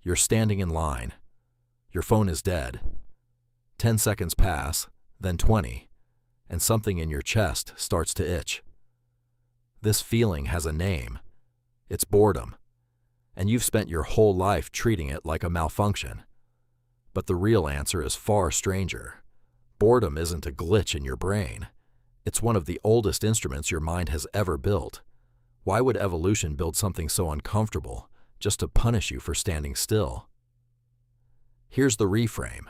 You're standing in line. Your phone is dead. 10 seconds pass, then 20, and something in your chest starts to itch. This feeling has a name. It's boredom, and you've spent your whole life treating it like a malfunction. But the real answer is far stranger. Boredom isn't a glitch in your brain. It's one of the oldest instruments your mind has ever built. Why would evolution build something so uncomfortable just to punish you for standing still? Here's the reframe.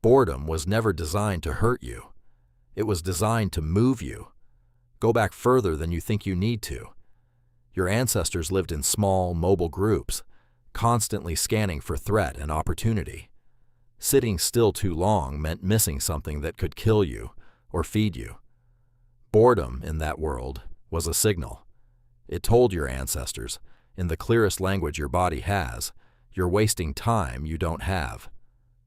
Boredom was never designed to hurt you. It was designed to move you. Go back further than you think you need to. Your ancestors lived in small, mobile groups, constantly scanning for threat and opportunity. Sitting still too long meant missing something that could kill you or feed you. Boredom, in that world, was a signal. It told your ancestors, in the clearest language your body has, you're wasting time you don't have.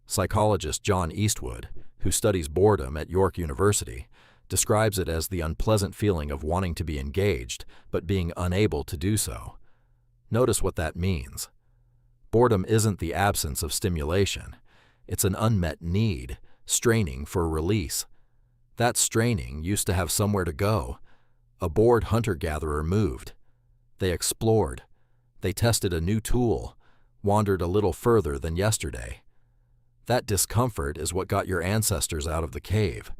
Psychologist John Eastwood, who studies boredom at York University, describes it as the unpleasant feeling of wanting to be engaged but being unable to do so. Notice what that means. Boredom isn't the absence of stimulation. It's an unmet need, straining for release. That straining used to have somewhere to go. A bored hunter-gatherer moved. They explored. They tested a new tool, wandered a little further than yesterday. That discomfort is what got your ancestors out of the cave.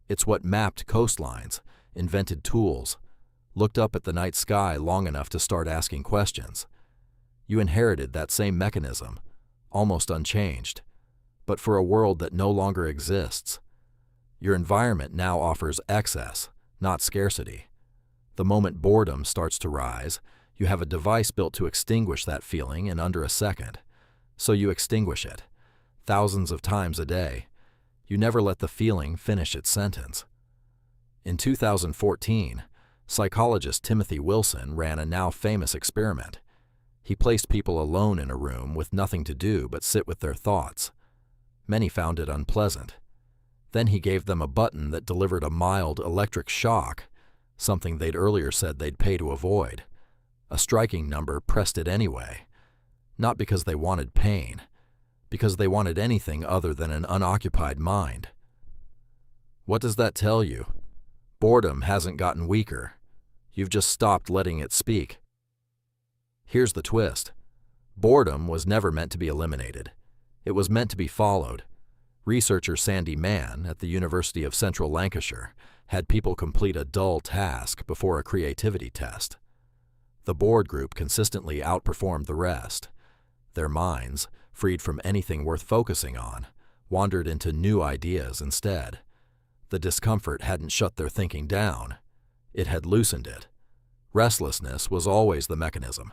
It's what mapped coastlines, invented tools, looked up at the night sky long enough to start asking questions. You inherited that same mechanism, almost unchanged, but for a world that no longer exists. Your environment now offers excess, not scarcity. The moment boredom starts to rise, you have a device built to extinguish that feeling in under a second. So you extinguish it, thousands of times a day. You never let the feeling finish its sentence. In 2014, psychologist Timothy Wilson ran a now famous experiment. He placed people alone in a room with nothing to do but sit with their thoughts. Many found it unpleasant. Then he gave them a button that delivered a mild electric shock, something they'd earlier said they'd pay to avoid. A striking number pressed it anyway, not because they wanted pain, because they wanted anything other than an unoccupied mind. What does that tell you? Boredom hasn't gotten weaker. You've just stopped letting it speak. Here's the twist. Boredom was never meant to be eliminated. It was meant to be followed. Researcher Sandy Mann at the University of Central Lancashire had people complete a dull task before a creativity test. The bored group consistently outperformed the rest. Their minds, freed from anything worth focusing on, wandered into new ideas instead. The discomfort hadn't shut their thinking down. It had loosened it. Restlessness was always the mechanism.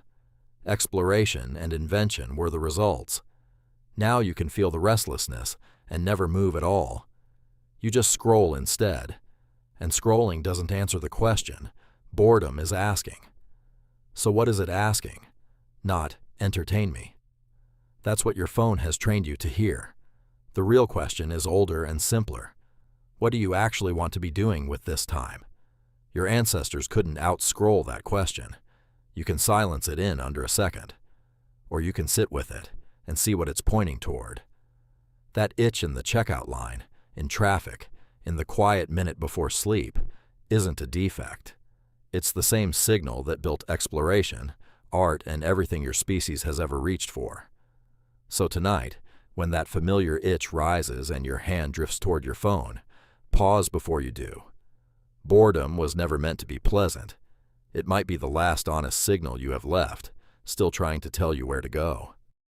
Exploration and invention were the results. Now you can feel the restlessness and never move at all. You just scroll instead. And scrolling doesn't answer the question. Boredom is asking. So what is it asking? Not, entertain me. That's what your phone has trained you to hear. The real question is older and simpler. What do you actually want to be doing with this time? Your ancestors couldn't out-scroll that question. You can silence it in under a second. Or you can sit with it and see what it's pointing toward. That itch in the checkout line, in traffic, in the quiet minute before sleep, isn't a defect. It's the same signal that built exploration, art, and everything your species has ever reached for. So tonight, when that familiar itch rises and your hand drifts toward your phone, pause before you do. Boredom was never meant to be pleasant. It might be the last honest signal you have left, still trying to tell you where to go.